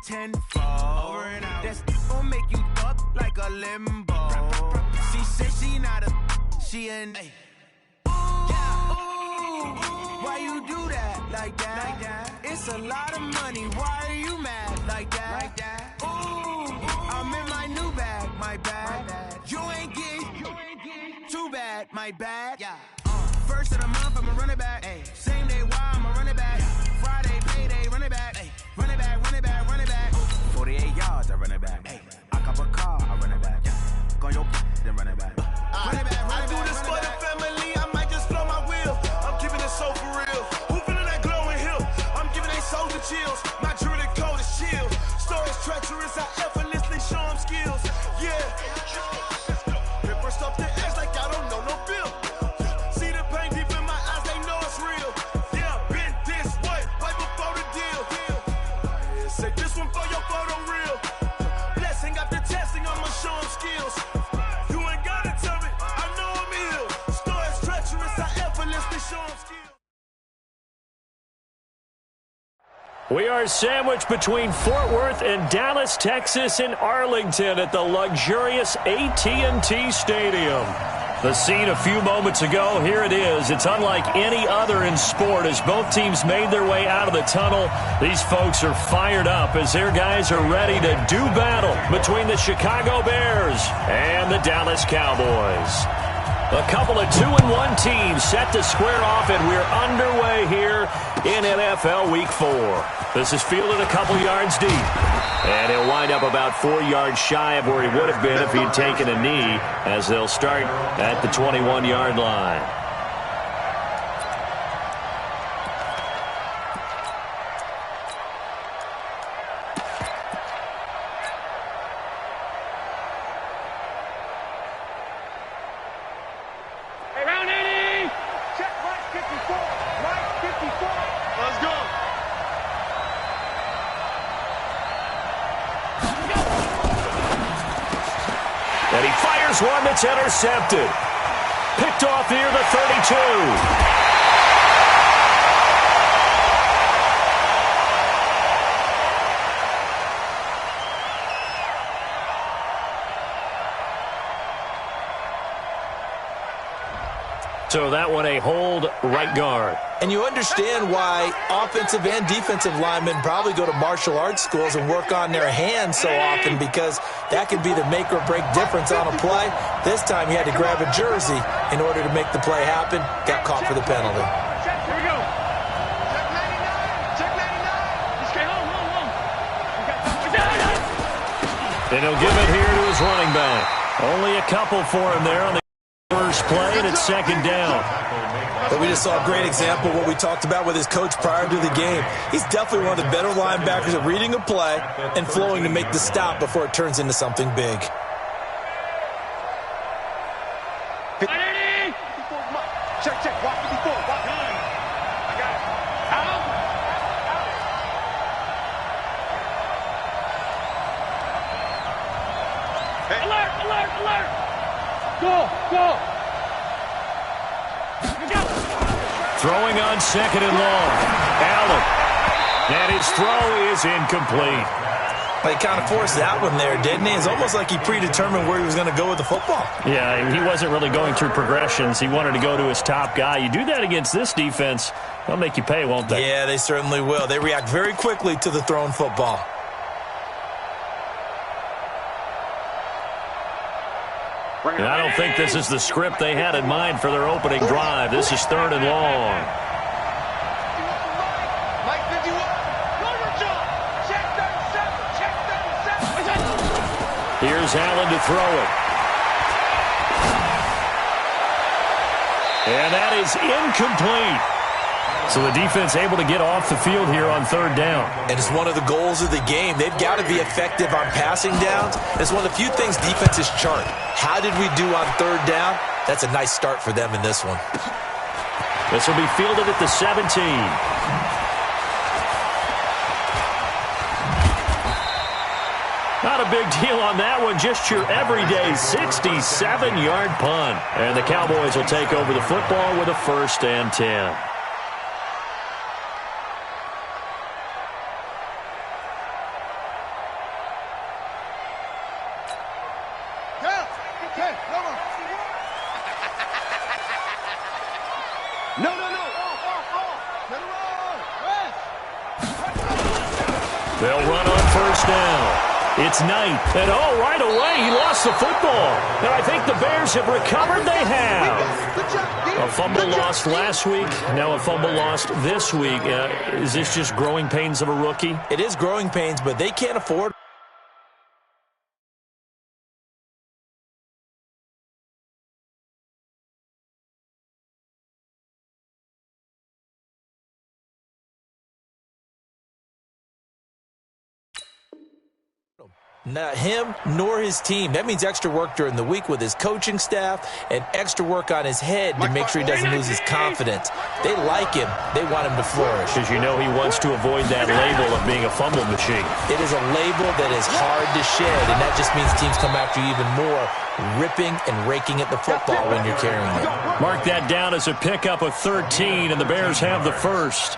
tenfold. Over and out. That's gon' make you up like a limbo. She said she not a, she an. Ooh, why you do that like that? It's a lot of money. Why are you mad like that? Ooh, I'm in my new bag, my bad. You ain't getting too bad, my bad. Yeah. First of the month, I'ma run it back. Ay. Same day, why I'ma run it back. Friday, payday, run it back. Ay. Run it back, run it back, run it back. 48 yards, I run it back. Ay. I cop a car, I run it back. Go on your then run it back. Run it back, run it back. I do this for the family, I might just blow my wheel. I'm keeping it so for real. Who feeling that glowing hill? I'm giving they souls the chills. My jewelry code is chill. Stories treacherous, I effortlessly show them skills. Yeah. Paper stuff the edge like I don't know no bill. See the pain deep in my eyes, they know it's real. Yeah, been this way, right before the deal. Say this one for your photo reel. Blessing after testing, I'ma show them skills. You ain't gotta tell me, I know I'm ill. Stories treacherous, I effortlessly show them skills. We are sandwiched between Fort Worth and Dallas, Texas, and Arlington at the luxurious AT&T Stadium. The scene a few moments ago, here it is. It's unlike any other in sport as both teams made their way out of the tunnel. These folks are fired up as their guys are ready to do battle between the Chicago Bears and the Dallas Cowboys. A couple of 2-1 teams set to square off, and we're underway here in NFL Week 4. This is fielded a couple yards deep, and he'll wind up about 4 yards shy of where he would have been if he'd taken a knee, as they'll start at the 21-yard line. And he fires one that's intercepted. Picked off near the 32. So that one a hold right guard. And you understand why offensive and defensive linemen probably go to martial arts schools and work on their hands so often, because that can be the make or break difference on a play. This time he had to grab a jersey in order to make the play happen. Got caught for the penalty. Here we go. Check 99. Check 99. Just stay home. And he'll give it here to his running back. Only a couple for him there on the first play, and it's second down. But we just saw a great example of what we talked about with his coach prior to the game. He's definitely one of the better linebackers at reading a play and flowing to make the stop before it turns into something big. Check. Walk 54. Walk 9. I got it. Out. Hey. Alert. Go. Throwing on second and long. Allen. And his throw is incomplete. He kind of forced that one there, didn't he? It's almost like he predetermined where he was going to go with the football. Yeah, he wasn't really going through progressions. He wanted to go to his top guy. You do that against this defense, they'll make you pay, won't they? Yeah, they certainly will. They react very quickly to the thrown football. And I don't think this is the script they had in mind for their opening drive. This is third and long. Mike 51. Check 37. Here's Allen to throw it. And that is incomplete. So the defense able to get off the field here on third down. And it's one of the goals of the game. They've got to be effective on passing downs. It's one of the few things defenses chart. How did we do on third down? That's a nice start for them in this one. This will be fielded at the 17. Not a big deal on that one. Just your everyday 67-yard punt. And the Cowboys will take over the football with a 1st and 10. No, no, no. They'll run on first down. It's Knight. And, right away, he lost the football. And I think the Bears have recovered. They have. A fumble lost last week. Now a fumble lost this week. Is this just growing pains of a rookie? It is growing pains, but they can't afford. Not him nor his team. That means extra work during the week with his coaching staff and extra work on his head to make sure he doesn't lose his confidence. They like him. They want him to flourish. Because you know he wants to avoid that label of being a fumble machine. It is a label that is hard to shed, and that just means teams come after you even more, ripping and raking at the football when you're carrying it. Mark that down as a pickup of 13, and the Bears have the first.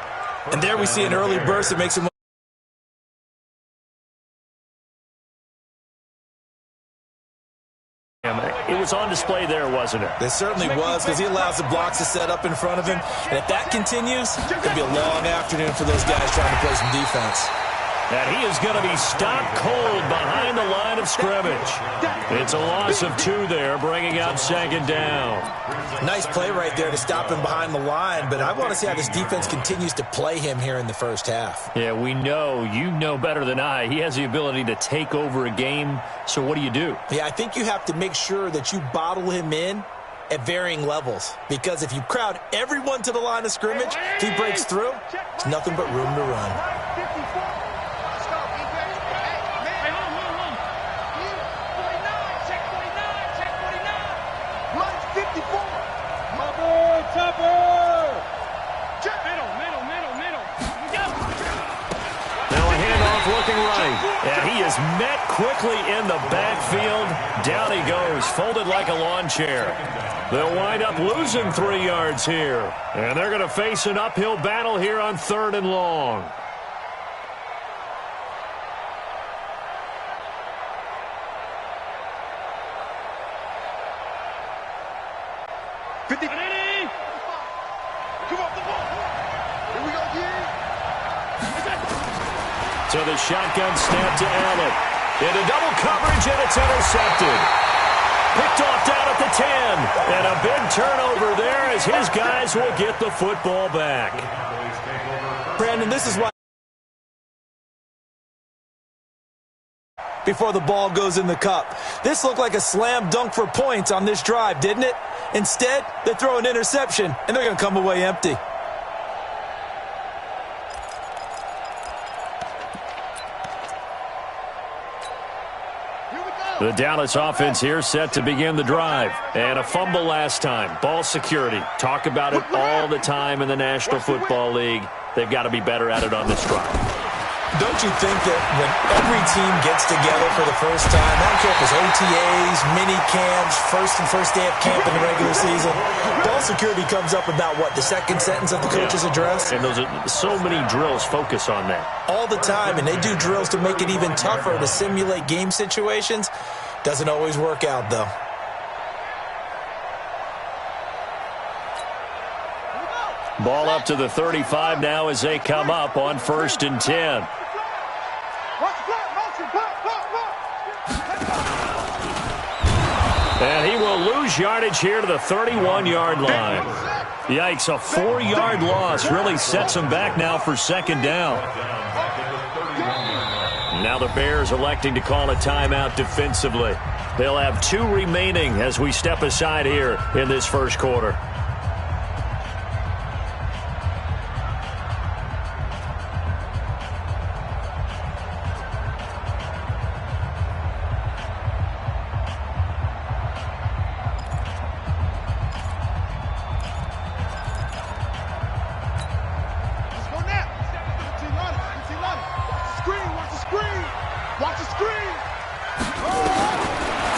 And there we see an early burst that makes him. It was on display there, wasn't it? It certainly was, because he allows the blocks to set up in front of him. And if that continues, it could be a long afternoon for those guys trying to play some defense. And he is going to be stopped cold behind the line of scrimmage. It's a loss of 2 there, bringing up second down. Nice play right there to stop him behind the line, but I want to see how this defense continues to play him here in the first half. Yeah, we know. You know better than I. He has the ability to take over a game, so what do you do? Yeah, I think you have to make sure that you bottle him in at varying levels, because if you crowd everyone to the line of scrimmage, if he breaks through, there's nothing but room to run. Looking right, and he is met quickly in the backfield. Down he goes, folded like a lawn chair. They'll wind up losing 3 yards here, and they're going to face an uphill battle here on 3rd and long. So the shotgun snap to Allen. Into double coverage, and it's intercepted. Picked off down at the 10. And a big turnover there as his guys will get the football back. Brandon, this is why before the ball goes in the cup. This looked like a slam dunk for points on this drive, didn't it? Instead, they throw an interception, and they're going to come away empty. The Dallas offense here set to begin the drive. And a fumble last time. Ball security. Talk about it all the time in the National Football League. They've got to be better at it on this drive. Don't you think that when every team gets together for the first time, I don't care if it's OTAs, mini camps, first day of camp in the regular season, ball security comes up about, what, the second sentence of the coach's address? And those are so many drills focus on that. All the time, and they do drills to make it even tougher to simulate game situations. Doesn't always work out, though. Ball up to the 35 now as they come up on 1st and 10. And he will lose yardage here to the 31-yard line. Yikes, a 4-yard loss really sets him back now for second down. Now the Bears electing to call a timeout defensively. They'll have 2 remaining as we step aside here in this first quarter.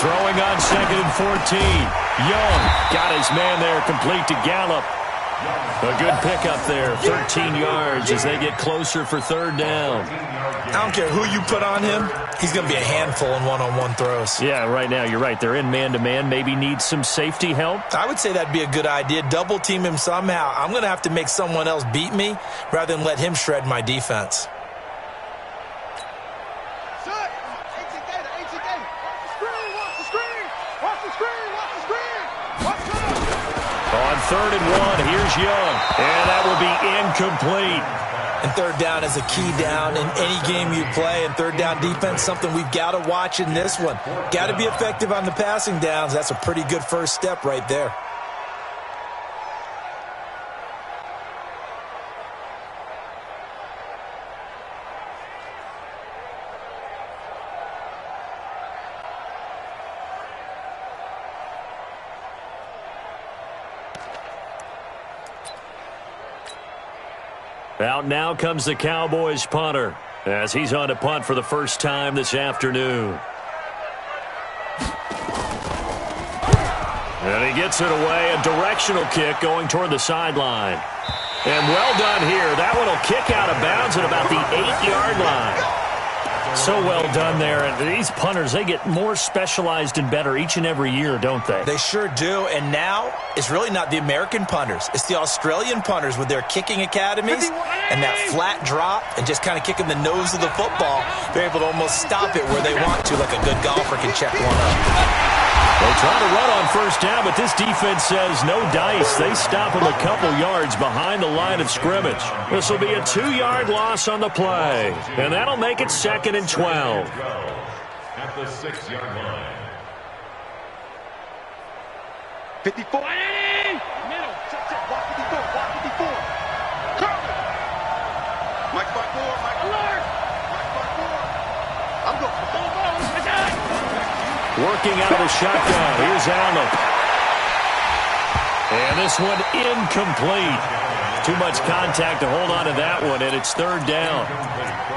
Throwing on 2nd and 14. Young got his man there, complete to Gallup. A good pickup there, 13 yards as they get closer for 3rd down. I don't care who you put on him, he's going to be a handful in one-on-one throws. Yeah, right now, you're right. They're in man-to-man. Maybe need some safety help. I would say that'd be a good idea. Double team him somehow. I'm going to have to make someone else beat me rather than let him shred my defense. On 3rd and 1, here's Young. And that will be incomplete. And 3rd down is a key down in any game you play. And 3rd down defense, something we've got to watch in this one. Got to be effective on the passing downs. That's a pretty good first step right there. Out now comes the Cowboys punter as he's on to punt for the first time this afternoon. And he gets it away, a directional kick going toward the sideline. And well done here. That one will kick out of bounds at about the 8-yard line. So well done there. And these punters, they get more specialized and better each and every year, don't they? They sure do. And now it's really not the American punters. It's the Australian punters with their kicking academies and that flat drop and just kind of kicking the nose of the football. They're able to almost stop it where they want to, like a good golfer can check one up. They try to run on first down, but this defense says no dice. They stop him a couple yards behind the line of scrimmage. This will be a 2-yard loss on the play, and that'll make it 2nd and 12. At the 6-yard line. 54. Middle. Check. Block 54. Block 54. Curling. Mike by 4. Mike alert. Mike by 4. I'm going for full ball. Working out of the shotgun. Here's Allen. And this one incomplete. Too much contact to hold on to that one, and it's 3rd down.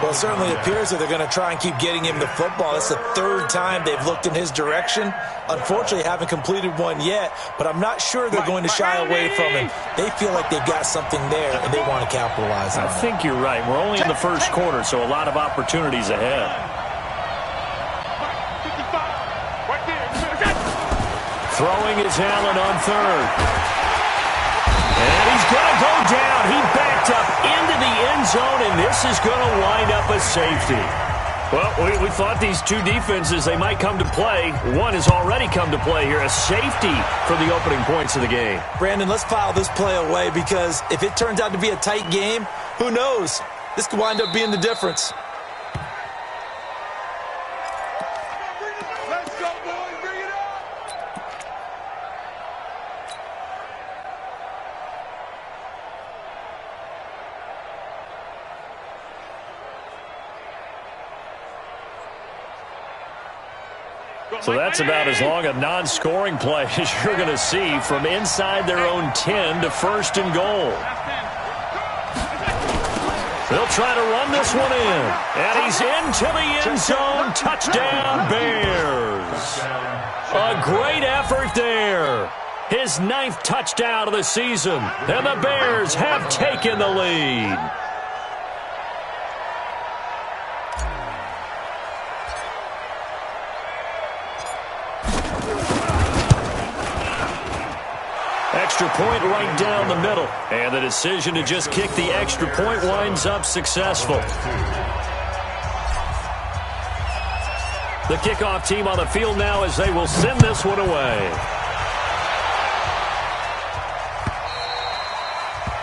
Well, it certainly appears that they're going to try and keep getting him the football. It's the 3rd time they've looked in his direction. Unfortunately, haven't completed one yet, but I'm not sure they're going to shy away from him. They feel like they've got something there, and they want to capitalize on it. I think you're right. We're only in the first quarter, so a lot of opportunities ahead. Throwing is Allen on 3rd. And he's going to go down. He backed up into the end zone, and this is going to wind up a safety. Well, we thought these two defenses, they might come to play. One has already come to play here, a safety for the opening points of the game. Brandon, let's file this play away because if it turns out to be a tight game, who knows? This could wind up being the difference. So that's about as long a non-scoring play as you're going to see from inside their own 10 to 1st and goal. They'll try to run this one in. And he's into the end zone. Touchdown, Bears. A great effort there. His 9th touchdown of the season. And the Bears have taken the lead. Extra point right down the middle. And the decision to just kick the extra point winds up successful. The kickoff team on the field now as they will send this one away.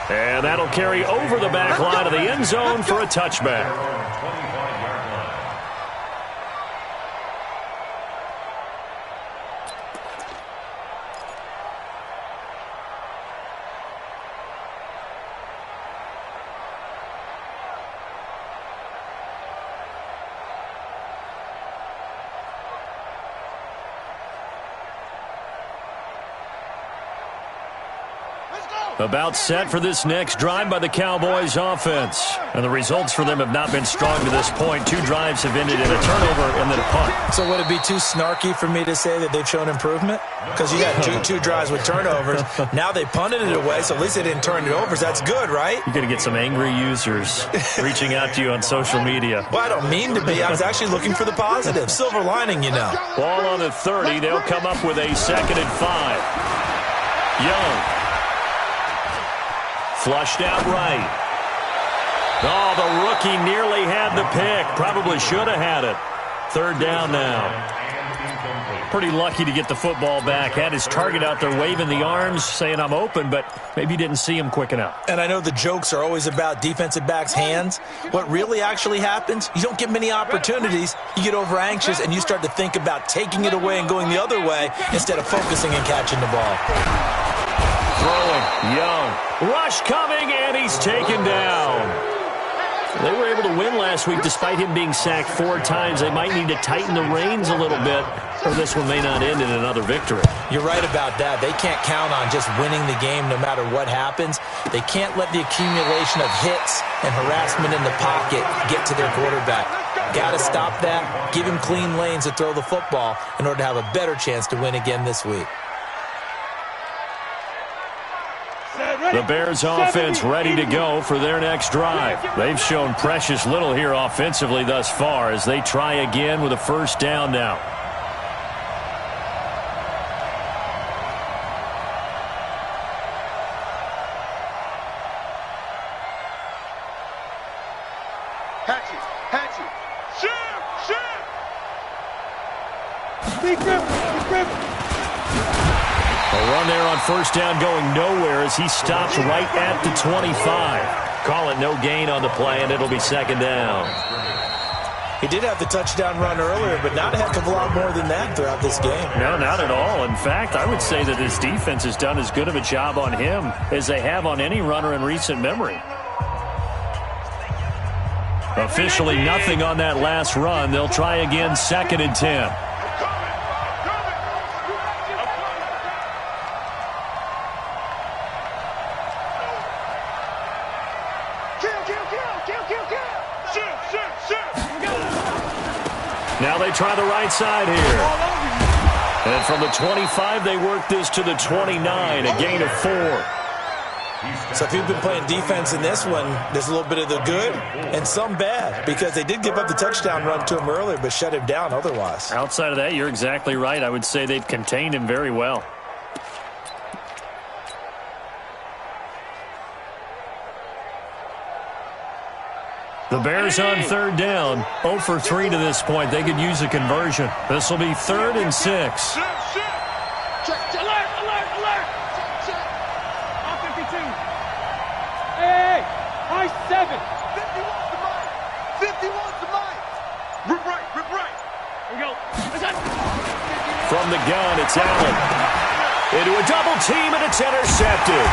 And that'll carry over the back line of the end zone for a touchback. Let's go. About set for this next drive by the Cowboys offense. And the results for them have not been strong to this point. 2 drives have ended in a turnover and then a punt. So would it be too snarky for me to say that they've shown improvement? Because you got two drives with turnovers. Now they punted it away, so at least they didn't turn it over. So that's good, right? You're going to get some angry users reaching out to you on social media. Well, I don't mean to be. I was actually looking for the positive. Silver lining, you know. Ball on the 30. They'll come up with a 2nd and 5. Young. Flushed out right. Oh, the rookie nearly had the pick. Probably should have had it. 3rd down now. Pretty lucky to get the football back. Had his target out there waving the arms, saying I'm open, but maybe didn't see him quick enough. And I know the jokes are always about defensive backs' hands. What really actually happens, you don't get many opportunities. You get over anxious, and you start to think about taking it away and going the other way instead of focusing and catching the ball. Throwing, Young. Rush coming, and he's taken down. They were able to win last week despite him being sacked 4 times. They might need to tighten the reins a little bit, or this one may not end in another victory. You're right about that. They can't count on just winning the game no matter what happens. They can't let the accumulation of hits and harassment in the pocket get to their quarterback. Got to stop that. Give him clean lanes to throw the football in order to have a better chance to win again this week. The Bears offense ready to go for their next drive. They've shown precious little here offensively thus far as they try again with a 1st down now. Hatchet. Shoot. A run there on 1st down going nowhere as he stops right at the 25. Call it no gain on the play, and it'll be 2nd down. He did have the touchdown run earlier, but not a heck of a lot more than that throughout this game. No, not at all. In fact, I would say that his defense has done as good of a job on him as they have on any runner in recent memory. Officially nothing on that last run. They'll try again, 2nd and 10. Now they try the right side here. And from the 25, they work this to the 29, a gain of 4. So if you've been playing defense in this one, there's a little bit of the good and some bad, because they did give up the touchdown run to him earlier but shut him down otherwise. Outside of that, you're exactly right. I would say they've contained him very well. The Bears on 3rd down, 0 for 3 to this point. They could use a conversion. This will be 3rd and 6. Check. Alert. Check. On 52. Hey, high 7. 51's the line. Rip right. Here we go. From the gun, it's Allen. Into a double team, and it's intercepted.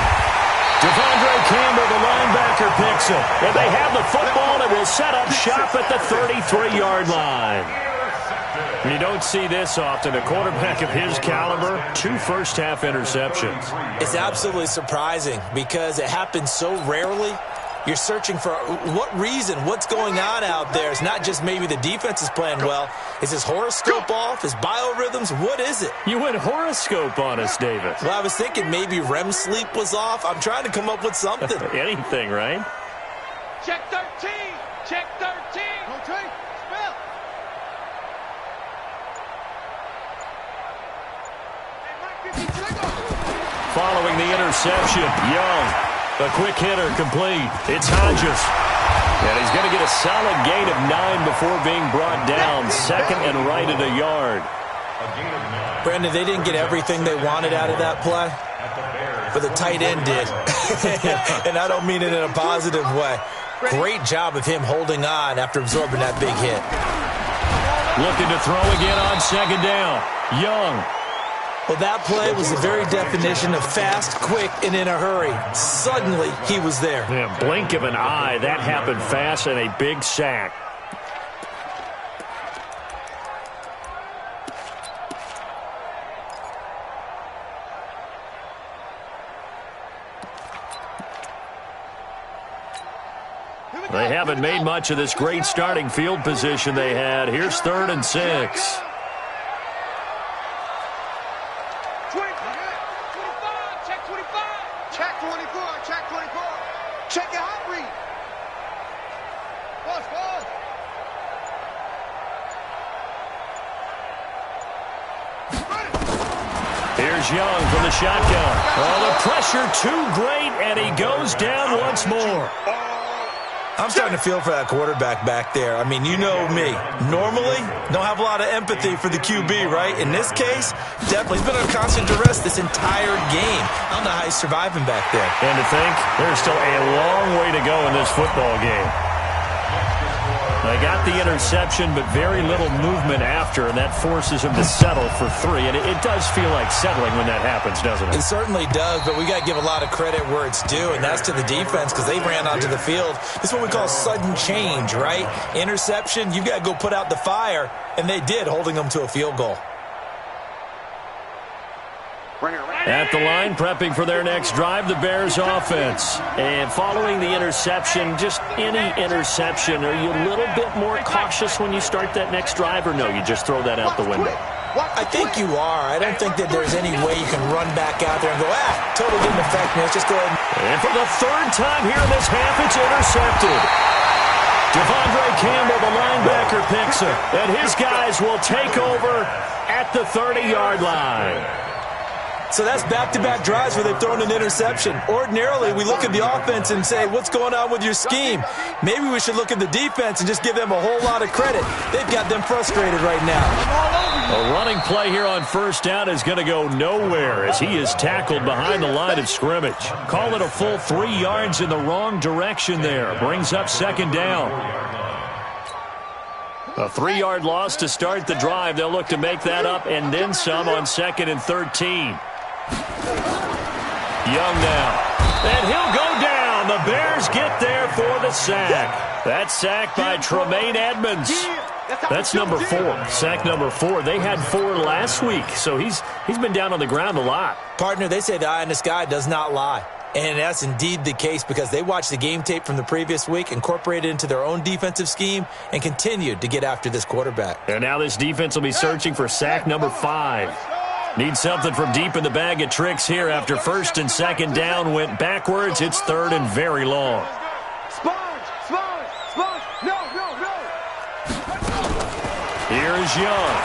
Devondre Campbell, the linebacker, picks him. And they have the football and will set up shop at the 33-yard line. You don't see this often. A quarterback of his caliber, 2 first-half interceptions. It's absolutely surprising because it happens so rarely. You're searching for what reason, what's going on out there. It's not just maybe the defense is playing well. Is his horoscope off? His biorhythms? What is it? You went horoscope on us, David. Well, I was thinking maybe REM sleep was off. I'm trying to come up with something. Anything, right? Check 13. Rotate. Spell. Following the interception, Young. A quick hitter complete. It's Hodges. And he's going to get a solid gain of 9 before being brought down. 2nd and right at a yard. Brandon, they didn't get everything they wanted out of that play, but the tight end did. And I don't mean it in a positive way. Great job of him holding on after absorbing that big hit. Looking to throw again on 2nd down. Young. Well, that play was the very definition of fast, quick, and in a hurry. Suddenly, he was there. Yeah, blink of an eye. That happened fast and a big sack. haven't made much of this great starting field position they had. Here's 3rd and 6. 25, check 25. Check 24, check 24. Check your hot read. Pause. Here's Young from the shotgun. Oh, the pressure too great, and he goes down once more. I'm starting to feel for that quarterback back there. I mean, you know me. Normally, don't have a lot of empathy for the QB, right? In this case, definitely. He's been under constant duress this entire game. I don't know how he's surviving back there. And to think, there's still a long way to go in this football game. They got the interception, but very little movement after, and that forces him to settle for 3. And it does feel like settling when that happens, doesn't it? It certainly does, but we got to give a lot of credit where it's due, and that's to the defense because they ran onto the field. This is what we call sudden change, right? Interception, you got to go put out the fire, and they did, holding them to a field goal. At the line, prepping for their next drive, the Bears offense. And following the interception, just any interception, are you a little bit more cautious when you start that next drive, or no, you just throw that out the window? I think you are. I don't think that there's any way you can run back out there and go, totally didn't affect me. Let's just go ahead. And for the 3rd time here in this half, it's intercepted. Devondre Campbell, the linebacker, picks it. And his guys will take over at the 30-yard line. So that's back-to-back drives where they've thrown an interception. Ordinarily, we look at the offense and say, what's going on with your scheme? Maybe we should look at the defense and just give them a whole lot of credit. They've got them frustrated right now. A running play here on 1st down is going to go nowhere as he is tackled behind the line of scrimmage. Call it a full 3 yards in the wrong direction there. Brings up 2nd down. A 3-yard loss to start the drive. They'll look to make that up and then some on 2nd and 13. Young now. And he'll go down. The Bears get there for the sack. That sack by Tremaine Edmonds. That's number 4. Sack number 4. They had 4 last week, so he's been down on the ground a lot. Partner, they say the eye in the sky does not lie. And that's indeed the case because they watched the game tape from the previous week, incorporated it into their own defensive scheme, and continued to get after this quarterback. And now this defense will be searching for sack number 5. Need something from deep in the bag of tricks here after 1st and 2nd down went backwards. It's 3rd and very long. Sponge! No! Here's Young.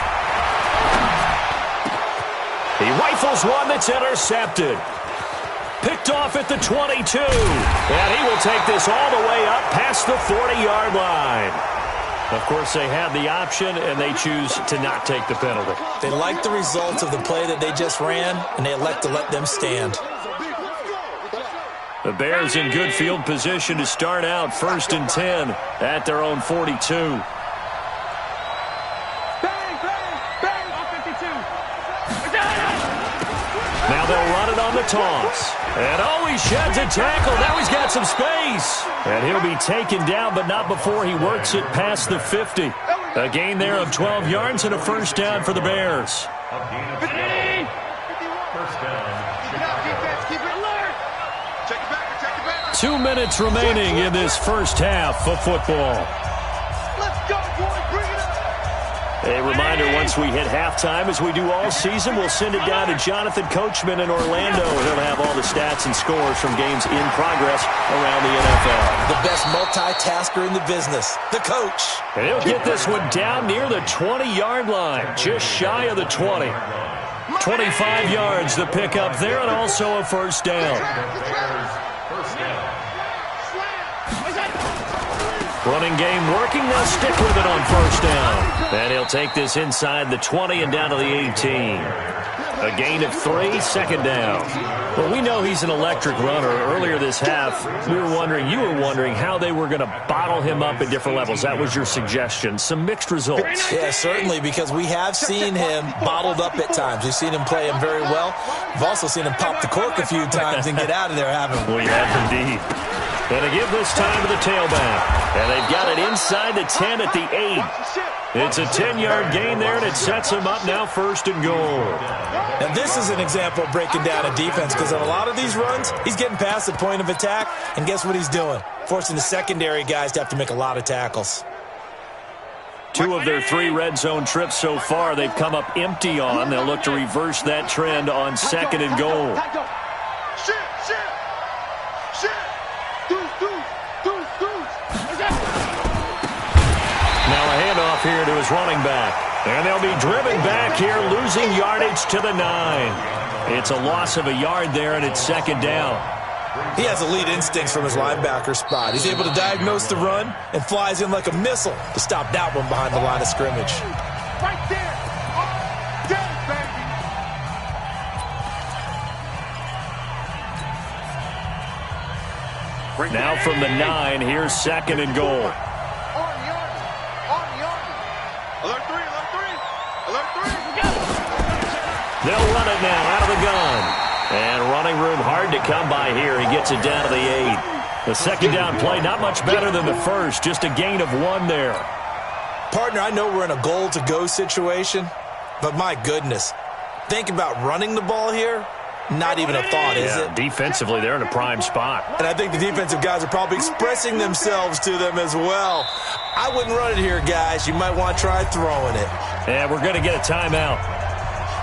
He rifles one that's intercepted. Picked off at the 22. And he will take this all the way up past the 40-yard line. Of course, they have the option, and they choose to not take the penalty. They like the results of the play that they just ran, and they elect to let them stand. The Bears in good field position to start out 1st and 10 at their own 42. Now they'll run it on the toss. And he sheds a tackle. Now he's got some space. And he'll be taken down, but not before he works it past the 50. A gain there of 12 yards and a 1st down for the Bears. 2 minutes remaining in this 1st half of football. A reminder, once we hit halftime, as we do all season, we'll send it down to Jonathan Coachman in Orlando. He'll have all the stats and scores from games in progress around the NFL. The best multitasker in the business, the coach. And he'll get this one down near the 20-yard line, just shy of the 20. 25 yards the pickup there, and also a 1st down. Running game working. They'll stick with it on 1st down. And he'll take this inside the 20 and down to the 18. A gain of 3, 2nd down. Well, we know he's an electric runner. Earlier this half, you were wondering how they were going to bottle him up at different levels. That was your suggestion. Some mixed results. Yeah, certainly, because we have seen him bottled up at times. We've seen him play him very well. We've also seen him pop the cork a few times and get out of there, haven't we? We have indeed. And to give this time to the tailback. And they've got it inside the 10 at the 8. It's a 10-yard gain there, and it sets him up now 1st and goal. Now, this is an example of breaking down a defense, because on a lot of these runs, he's getting past the point of attack, and guess what he's doing? Forcing the secondary guys to have to make a lot of tackles. 2 of their 3 red zone trips so far, they've come up empty on. They'll look to reverse that trend on 2nd and goal. Now a handoff here to his running back. And they'll be driven back here, losing yardage to the 9. It's a loss of a yard there, and it's 2nd down. He has elite instincts from his linebacker spot. He's able to diagnose the run and flies in like a missile to stop that one behind the line of scrimmage. Right there. There, baby. Now from the 9, here's 2nd and goal. Alert 3, alert 3. Alert 3. They'll run it now out of the gun. And running room hard to come by here. He gets it down to the 8. The 2nd down play not much better than the first. Just a gain of 1 there. Partner, I know we're in a goal-to-go situation, but my goodness. Think about running the ball here. Not even a thought, is it? Defensively, they're in a prime spot. And I think the defensive guys are probably expressing themselves to them as well. I wouldn't run it here, guys. You might want to try throwing it. And we're going to get a timeout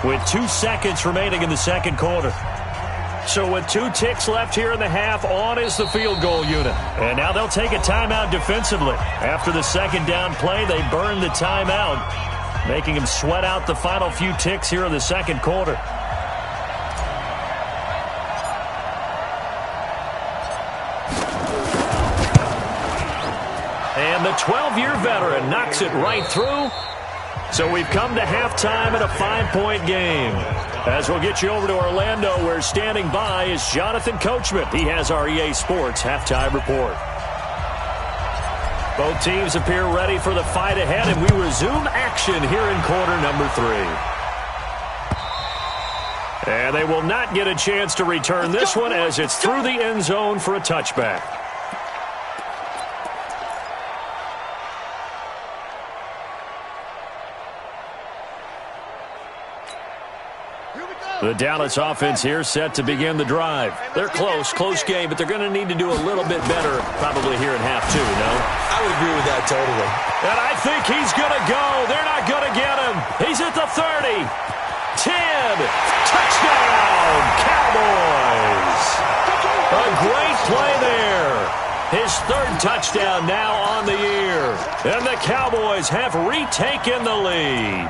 with 2 seconds remaining in the 2nd quarter. So with 2 ticks left here in the half, on is the field goal unit. And now they'll take a timeout defensively. After the 2nd down play, they burn the timeout, making them sweat out the final few ticks here in the 2nd quarter. And the 12-year veteran knocks it right through. So we've come to halftime in a 5-point game. As we'll get you over to Orlando, where standing by is Jonathan Coachman. He has our EA Sports halftime report. Both teams appear ready for the fight ahead, and we resume action here in quarter number 3. And they will not get a chance to return this one, as it's through the end zone for a touchback. The Dallas offense here set to begin the drive. They're close game, but they're going to need to do a little bit better probably here in half 2, no? I would agree with that totally. And I think he's going to go. They're not going to get him. He's at the 30. 10. Touchdown, Cowboys. A great play there. His 3rd touchdown now on the year. And the Cowboys have retaken the lead.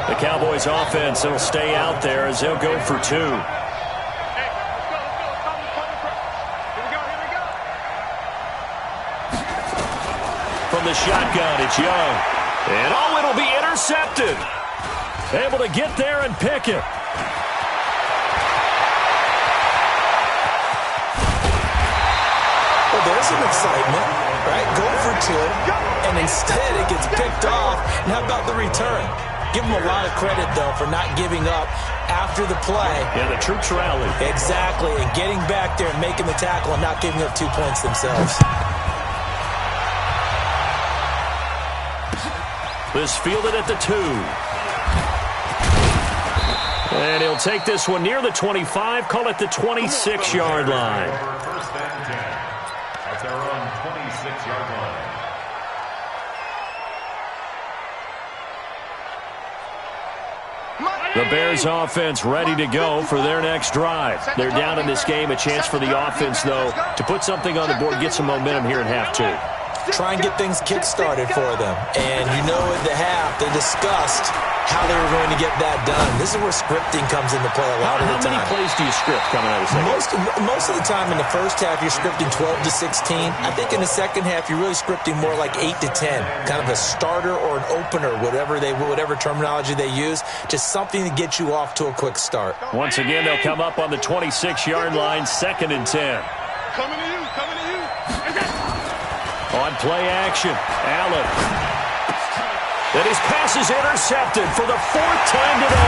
The Cowboys offense will stay out there as they'll go for 2. From the shotgun, it's Young. And it'll be intercepted. Able to get there and pick it. Well, there's some excitement, right? Go for 2, and instead it gets picked off. And how about the return? Give them a lot of credit, though, for not giving up after the play. Yeah, the troops rallied. Exactly, and getting back there and making the tackle and not giving up 2 points themselves. This fielded at the 2. And he'll take this one near the 25, call it the 26-yard line. First and 10 at their own 26-yard line. The Bears offense ready to go for their next drive. They're down in this game. A chance for the offense, though, to put something on the board, get some momentum here in half 2. Try and get things kick-started for them. And you know at the half, they discussed how they were going to get that done. This is where scripting comes into play a lot of the time. How many plays do you script coming out of the second? Most of the time in the first half, you're scripting 12 to 16. I think in the second half, you're really scripting more like 8 to 10. Kind of a starter or an opener, whatever terminology they use. Just something to get you off to a quick start. Once again, they'll come up on the 26-yard line, 2nd and 10. Coming to you, coming to you. On play action, Allen. And his pass is intercepted for the 4th time today.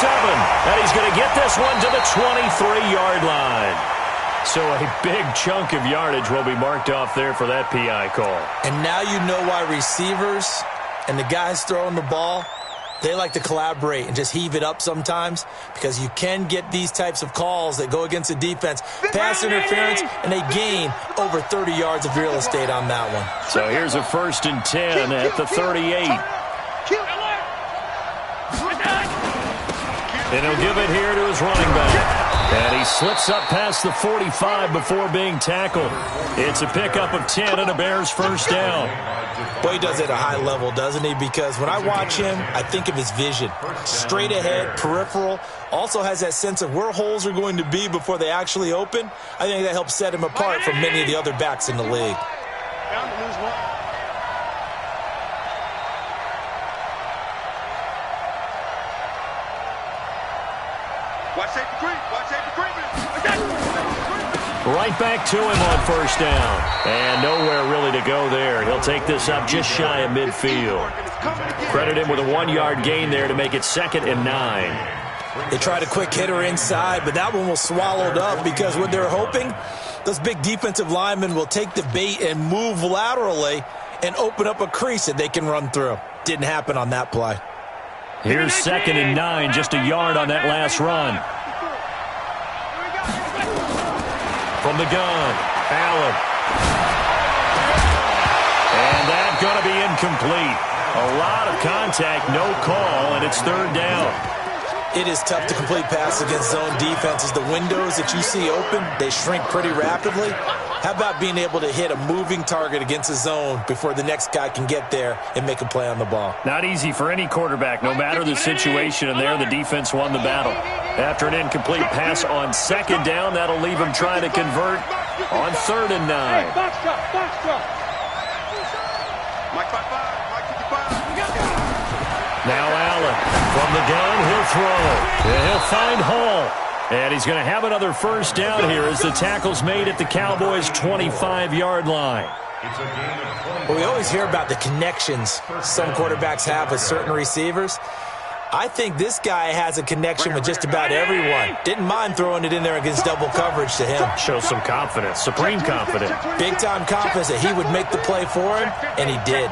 and he's going to get this one to the 23-yard line. So a big chunk of yardage will be marked off there for that PI call. And now you know why receivers and the guys throwing the ball, they like to collaborate and just heave it up sometimes, because you can get these types of calls that go against the defense, pass interference, and they gain over 30 yards of real estate on that one. So here's a 1st and 10 at the 38. And he'll give it here to his running back. And he slips up past the 45 before being tackled. It's a pickup of 10 and a Bears first down. Boy, he does it at a high level, doesn't he? Because when I watch him, I think of his vision. Straight ahead, peripheral. Also has that sense of where holes are going to be before they actually open. I think that helps set him apart from many of the other backs in the league. Right back to him on 1st down. And nowhere really to go there. He'll take this up just shy of midfield. Credit him with a 1-yard gain there to make it 2nd and 9. They tried a quick hitter inside, but that one was swallowed up because what they're hoping, those big defensive linemen will take the bait and move laterally and open up a crease that they can run through. Didn't happen on that play. Here's 2nd and 9, just a yard on that last run. From the gun, Allen. And that's going to be incomplete. A lot of contact, no call, and it's 3rd down. It is tough to complete pass against zone defenses. The windows that you see open, they shrink pretty rapidly. How about being able to hit a moving target against a zone before the next guy can get there and make a play on the ball? Not easy for any quarterback, no matter the situation, and there the defense won the battle. After an incomplete pass on 2nd down, that'll leave him trying to convert on 3rd and 9. Now Allen from the gun, he'll throw. And he'll find Hall. And he's going to have another first down here as the tackle's made at the Cowboys' 25-yard line. Well, we always hear about the connections some quarterbacks have with certain receivers. I think this guy has a connection with just about everyone. Didn't mind throwing it in there against double coverage to him. Shows some confidence, supreme confidence. Big-time confidence that he would make the play for him, and he did.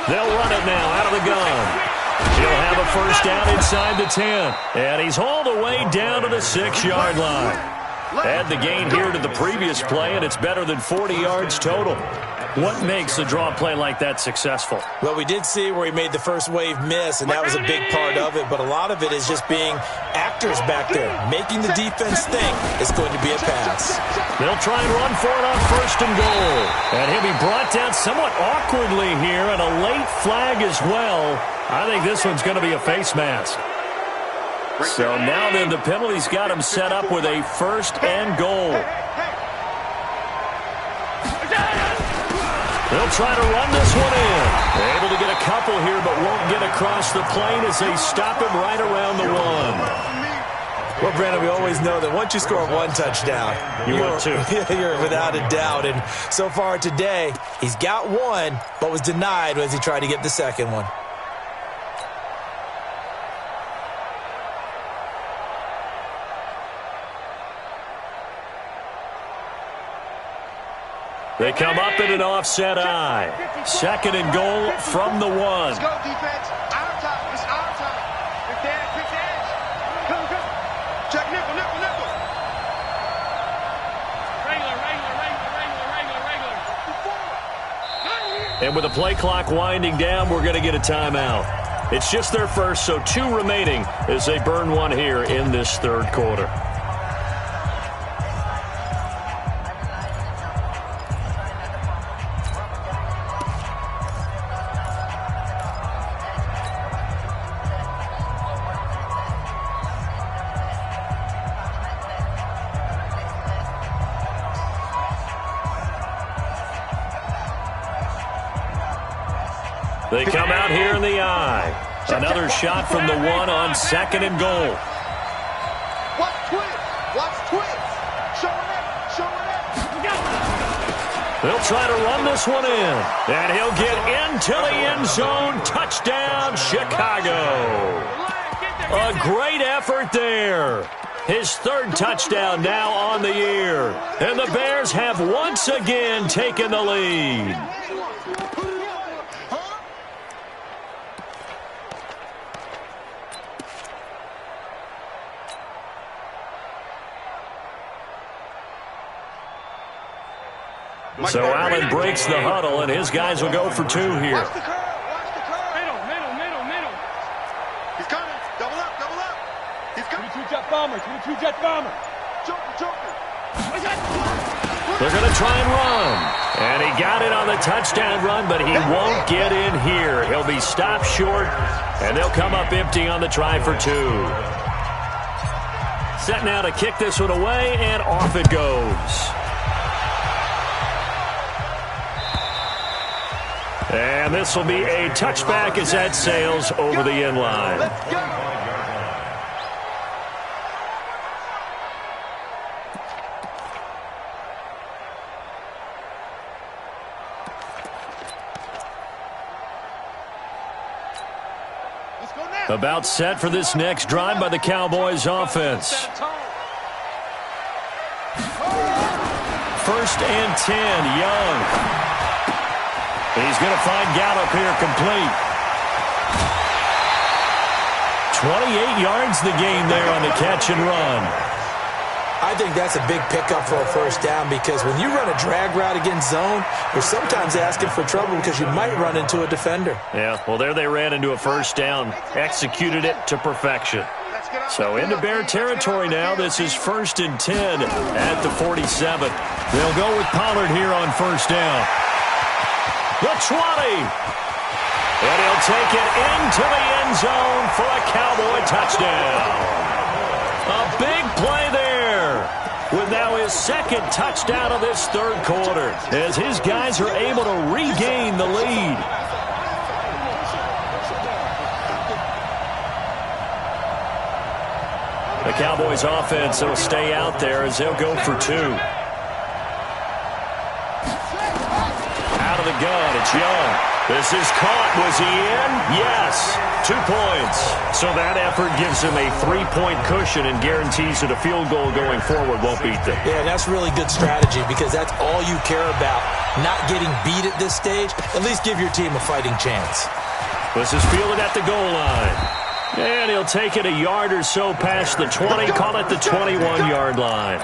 They'll run it now out of the gun. He'll have a first down inside the 10. And he's hauled away down to the 6-yard line. Add the gain here to the previous play, and it's better than 40 yards total. What makes a draw play like that successful? Well, we did see where he made the first wave miss, and that was a big part of it. But a lot of it is just being actors back there, making the defense think it's going to be a pass. They'll try and run for it on 1st and goal. And he'll be brought down somewhat awkwardly here, and a late flag as well. I think this one's going to be a face mask. So now then the penalty's got him set up with a 1st and goal. They'll try to run this one in. They're able to get a couple here, but won't get across the plane as they stop him right around the 1. Well, Brandon, we always know that once you score 1 touchdown, you're without a doubt. And so far today, he's got 1, but was denied as he tried to get the 2nd one. They come up in an offset eye. 2nd and goal from the 1. Let's go, defense. Our time. It's our time. Quick dash. Come. Check nickel. Regular. And with the play clock winding down, we're going to get a timeout. It's just their first, so 2 remaining as they burn 1 here in this 3rd quarter. They come out here in the eye. Another shot from the 1 on 2nd and goal. Watch twist. Showing up. They'll try to run this one in. And he'll get into the end zone. Touchdown, Chicago. A great effort there. His third touchdown now on the year. And the Bears have once again taken the lead. So Allen breaks the huddle, and his guys will go for two here. Watch the curve. Middle. He's coming. Double up. He's coming. 22 jet bomber. Joker. They're going to try and run. And he got it on the touchdown run, but he won't get in here. He'll be stopped short, and they'll come up empty on the try for two. Set now to kick this one away, and off it goes. And this will be a touchback as that sails over the end line. Let's go. About set for this next drive by the Cowboys offense. 1st and 10, Young. He's going to find Gallup here complete. 28 yards the gain there on the catch and run. I think that's a big pickup for a first down because when you run a drag route against zone, you're sometimes asking for trouble because you might run into a defender. Yeah, well, there they ran into a first down, executed it to perfection. So into Bear territory now. This is 1st and 10 at the 47. They'll go with Pollard here on first down. The 20. And he'll take it into the end zone for a Cowboy touchdown. A big play there with now his second touchdown of this third quarter as his guys are able to regain the lead. The Cowboys offense will stay out there as they'll go for two. Out of the gun, it's Young. This is caught. Was he in? Yes. 2 points. So that effort gives him a 3-point cushion and guarantees that a field goal going forward won't beat them. Yeah, that's really good strategy because that's all you care about. Not getting beat at this stage. At least give your team a fighting chance. This is fielded at the goal line. And he'll take it a yard or so past the 20. Call it the 21-yard line.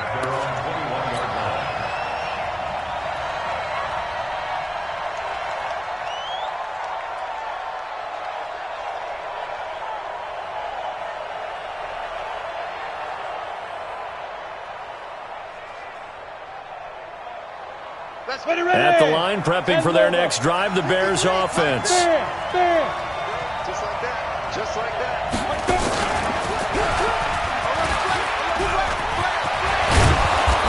At the line, prepping for their next drive, the Bears offense. Just like that. Just like that.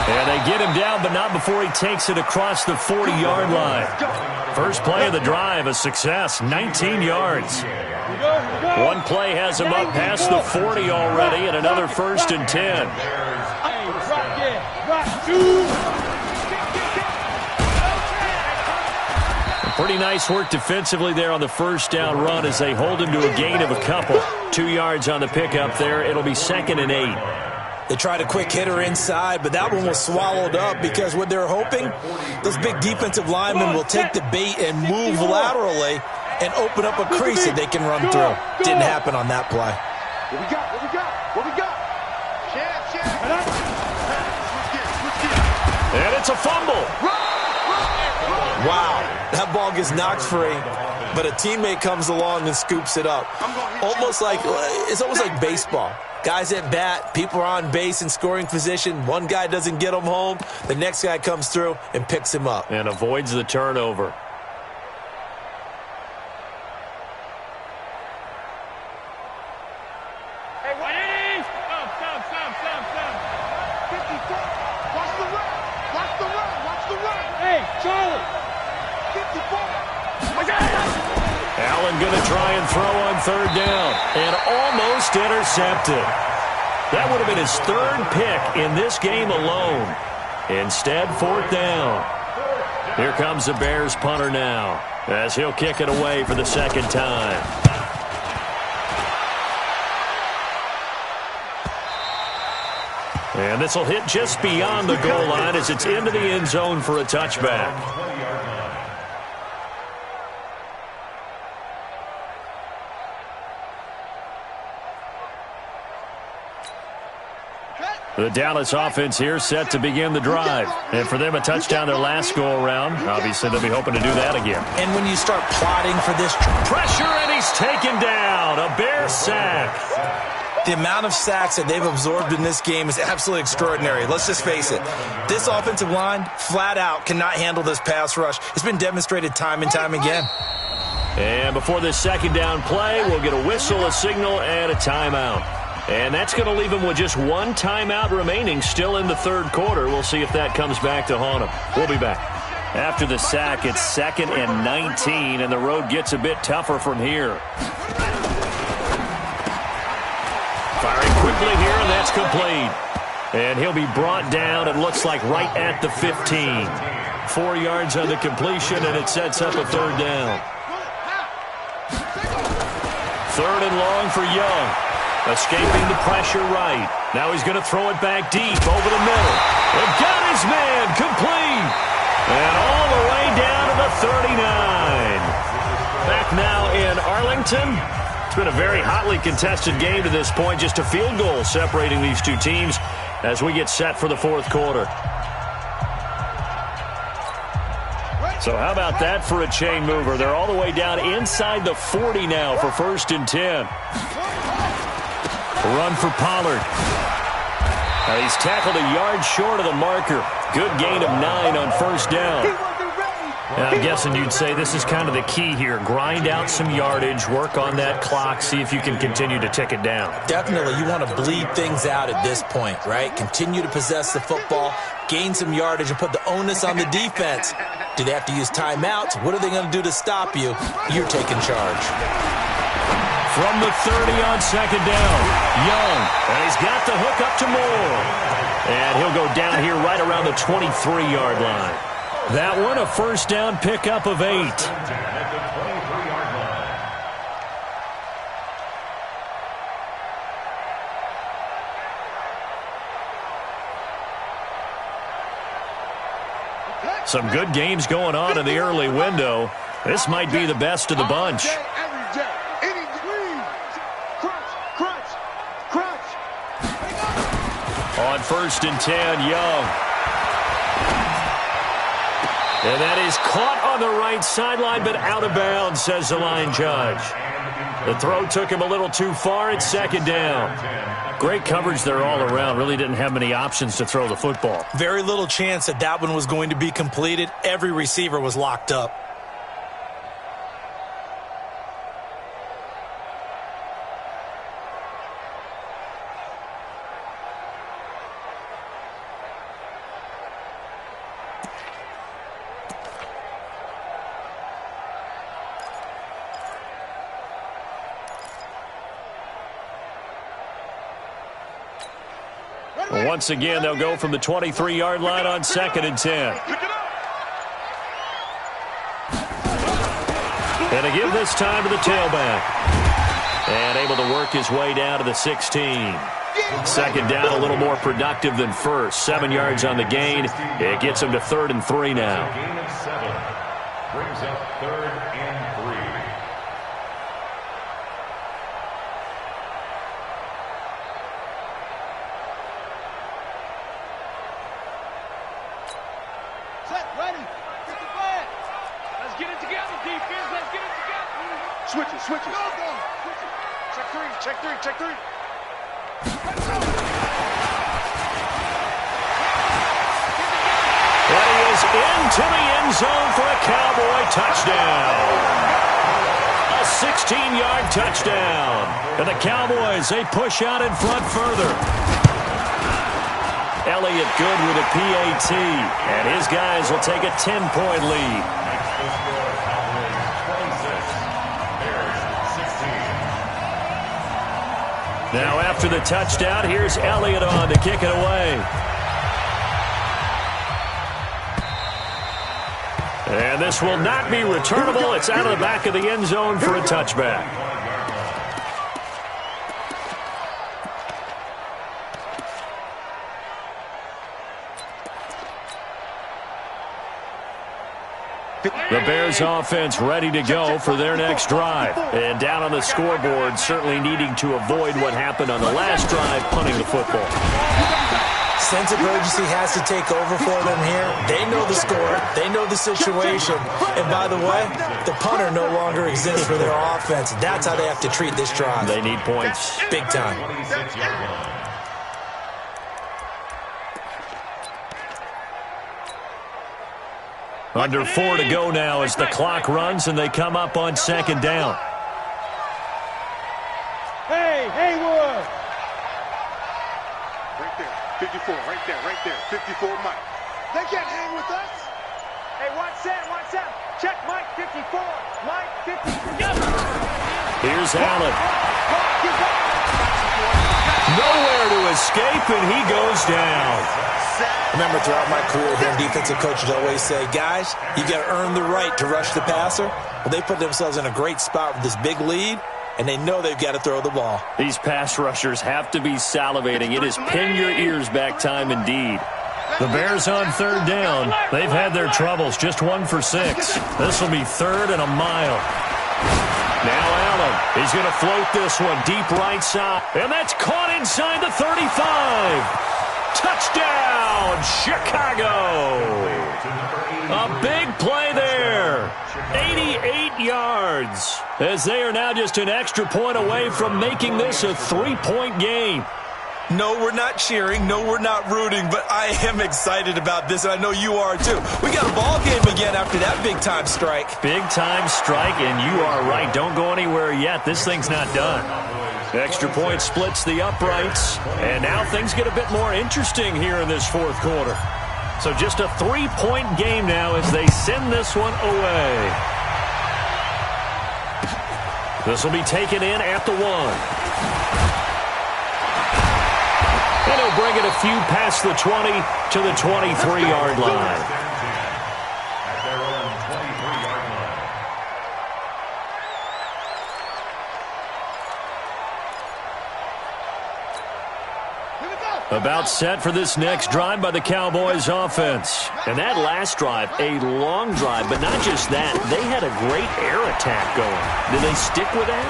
And they get him down, but not before he takes it across the 40-yard line. First play of the drive, a success, 19 yards. One play has him up past the 40 already, and another 1st and 10. Pretty nice work defensively there on the first down run as they hold him to a gain of a couple. 2 yards on the pickup there. It'll be 2nd and 8. They tried a quick hitter inside, but that one was swallowed up because what they're hoping, those big defensive linemen will take the bait and move laterally and open up a crease that they can run through. Didn't happen on that play. What we got? Chance. And it's a fumble. Wow, that ball gets knocked free, but a teammate comes along and scoops it up. It's almost like baseball. Guys at bat, people are on base in scoring position. One guy doesn't get him home. The next guy comes through and picks him up. And avoids the turnover. Hey, what it is? Stop. 54. Watch the run. Hey, Charlie. 54. Allen going to try and throw on third down. And almost intercepted. That would have been his 3rd pick in this game alone. Instead, 4th down. Here comes the Bears punter now, as he'll kick it away for the second time. And this will hit just beyond the goal line as it's into the end zone for a touchback. The Dallas offense here set to begin the drive. And for them, a touchdown their last go-around. Obviously, they'll be hoping to do that again. And when you start plotting for this pressure, and he's taken down. A Bear sack. The amount of sacks that they've absorbed in this game is absolutely extraordinary. Let's just face it. This offensive line, flat out, cannot handle this pass rush. It's been demonstrated time and time again. And before this second down play, we'll get a whistle, a signal, and a timeout. And that's going to leave him with just one timeout remaining still in the third quarter. We'll see if that comes back to haunt him. We'll be back. After the sack, it's 2nd and 19, and the road gets a bit tougher from here. Firing quickly here, and that's complete. And he'll be brought down, it looks like, right at the 15. 4 yards on the completion, and it sets up a third down. 3rd and long for Young. Escaping the pressure right. Now he's going to throw it back deep over the middle. And got his man complete. And all the way down to the 39. Back now in Arlington. It's been a very hotly contested game to this point. Just a field goal separating these two teams as we get set for the fourth quarter. So how about that for a chain mover? They're all the way down inside the 40 now for 1st and 10. Run for Pollard. Now he's tackled a yard short of the marker. Good gain of 9 on 1st down. And I'm guessing you'd say this is kind of the key here. Grind out some yardage, work on that clock, see if you can continue to tick it down. Definitely, you want to bleed things out at this point, right? Continue to possess the football, gain some yardage, and put the onus on the defense. Do they have to use timeouts? What are they going to do to stop you? You're taking charge. From the 30 on 2nd down, Young, and he's got the hook up to Moore. And he'll go down here right around the 23-yard line. That one, a 1st down pickup of 8. Some good games going on in the early window. This might be the best of the bunch. On 1st and 10, Young. And that is caught on the right sideline, but out of bounds, says the line judge. The throw took him a little too far. It's 2nd down. Great coverage there all around. Really didn't have many options to throw the football. Very little chance that that one was going to be completed. Every receiver was locked up. Once again, they'll go from the 23-yard line on 2nd and 10. And a give this time to the tailback. And able to work his way down to the 16. 2nd down, a little more productive than 1st. 7 yards on the gain. It gets him to 3rd and 3 now. Gain of 7. Brings up 3rd and 3. Switches. Check three. That is into the end zone for a Cowboy touchdown. A 16-yard touchdown. And the Cowboys, they push out in front further. Elliott good with a PAT. And his guys will take a 10-point lead. Now after the touchdown, here's Elliott on to kick it away. And this will not be returnable. It's out of the back of the end zone for a touchback. The Bears offense ready to go for their next drive. And down on the scoreboard, certainly needing to avoid what happened on the last drive, punting the football. Sense of urgency has to take over for them here. They know the score. They know the situation. And by the way, the punter no longer exists for their offense. That's how they have to treat this drive. They need points. Big time. Under 4 to go now as the clock runs and they come up on second down. Hey, Haywood! Right there, 54, right there, 54, Mike. They can't hang with us. Hey, watch that. Check Mike 54. Mike 54. Here's Allen. Nowhere to escape, and he goes down. Remember, throughout my career here, defensive coaches always say, guys, you got to earn the right to rush the passer. Well, they put themselves in a great spot with this big lead, and they know they've got to throw the ball. These pass rushers have to be salivating. It is pin your ears back time indeed. The Bears on third down. They've had their troubles, just 1 for 6. This will be 3rd and a mile. Now Allen, he's going to float this one deep right side. And that's caught inside the 35. Touchdown, Chicago. A big play there. 88 yards. As they are now just an extra point away from making this a 3-point game. No, we're not cheering. No, we're not rooting. But I am excited about this, and I know you are too. We got a ball game again after that big-time strike. Big-time strike, and you are right. Don't go anywhere yet. This thing's not done. Extra point splits the uprights, and now things get a bit more interesting here in this 4th quarter. So just a 3-point game now as they send this one away. This will be taken in at the 1. And he'll bring it a few past the 20 to the 23-yard line. About set for this next drive by the Cowboys offense. And that last drive, a long drive, but not just that. They had a great air attack going. Did they stick with that?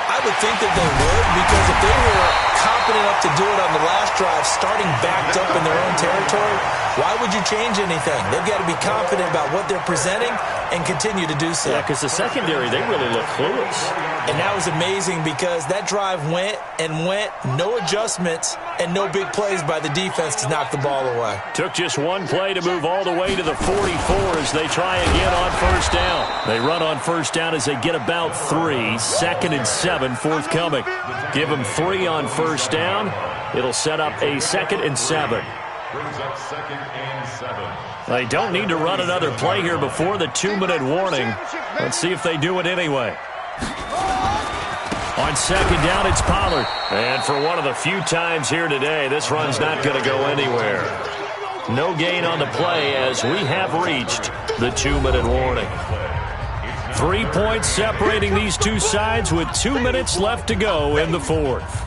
I would think that they would, because if they were confident enough to do it on the last drive, starting backed up in their own territory, why would you change anything? They've got to be confident about what they're presenting and continue to do so. Yeah, because the secondary, they really look clueless. And that was amazing because that drive went and went, no adjustments, and no big plays by the defense to knock the ball away. Took just one play to move all the way to the 44 as they try again on first down. They run on first down as they get about 3. 2nd and 7 forthcoming. Give them 3 on first down. It'll set up a 2nd and 7. Brings up 2nd and 7. They don't need to run another play here before the 2-minute warning. Let's see if they do it anyway. On second down, it's Pollard. And for one of the few times here today, this run's not going to go anywhere. No gain on the play as we have reached the 2-minute warning. 3 points separating these two sides with 2 minutes left to go in the 4th.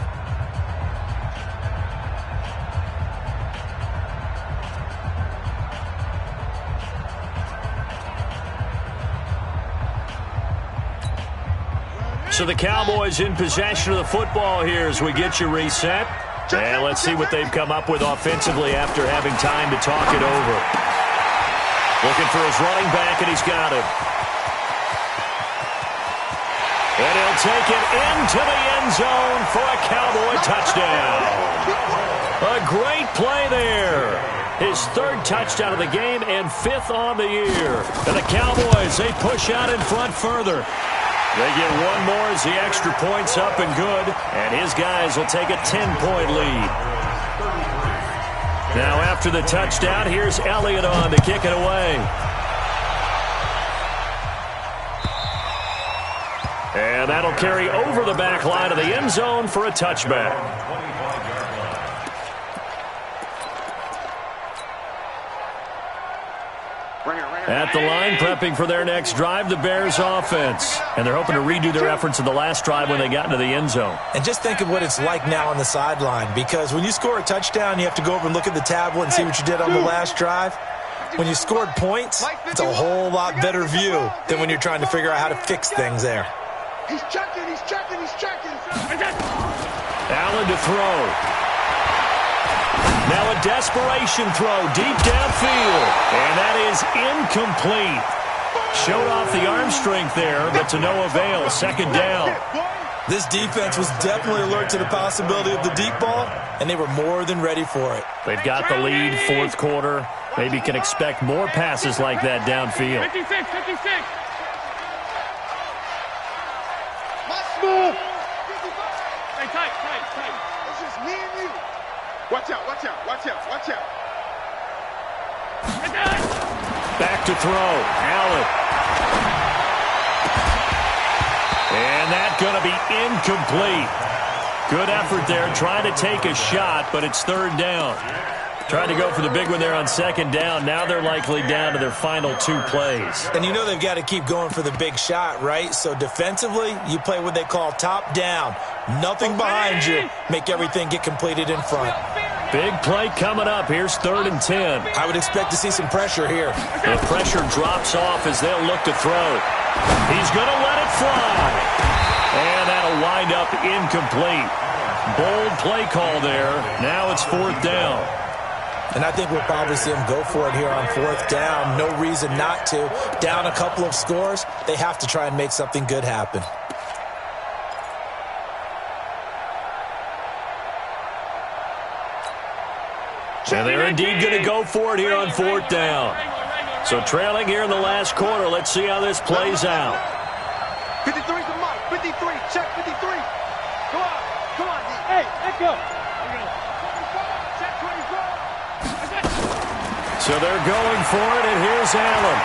So the Cowboys in possession of the football here as we get you reset. And let's see what they've come up with offensively after having time to talk it over. Looking for his running back, and he's got it. And he'll take it into the end zone for a Cowboy touchdown. A great play there. His 3rd touchdown of the game and 5th on the year. And the Cowboys, they push out in front further. They get one more as the extra point's up and good, and his guys will take a 10-point lead. Now after the touchdown, here's Elliott on to kick it away. And that'll carry over the back line of the end zone for a touchback. At the line, prepping for their next drive, the Bears offense. And they're hoping to redo their efforts in the last drive when they got into the end zone. And just think of what it's like now on the sideline, because when you score a touchdown, you have to go over and look at the tablet and see what you did on the last drive. When you scored points, it's a whole lot better view than when you're trying to figure out how to fix things there. He's checking. Allen to throw. Now a desperation throw deep downfield. And that is incomplete. Showed off the arm strength there, but to no avail. Second down. This defense was definitely alert to the possibility of the deep ball, and they were more than ready for it. They've got the lead, fourth quarter. Maybe can expect more passes like that downfield. 56. Move. Hey, tight. It's just me and you. Watch out. Back to throw. Allen. And that's going to be incomplete. Good effort there, trying to take a shot, but it's third down. Trying to go for the big one there on second down. Now they're likely down to their final 2 plays. And you know they've got to keep going for the big shot, right? So defensively, you play what they call top down. Nothing behind you. Make everything get completed in front. Big play coming up. Here's 3rd and 10. I would expect to see some pressure here. The pressure drops off as they'll look to throw. He's going to let it fly. And that'll wind up incomplete. Bold play call there. Now it's 4th down. And I think we'll probably see them go for it here on 4th down. No reason not to. Down a couple of scores, they have to try and make something good happen. And they're indeed going to go for it here on 4th down. So trailing here in the last quarter. Let's see how this plays out. 53's the mark. 53. Check 53. Come on. Hey, let's go. Check 24. So they're going for it, and here's Allen.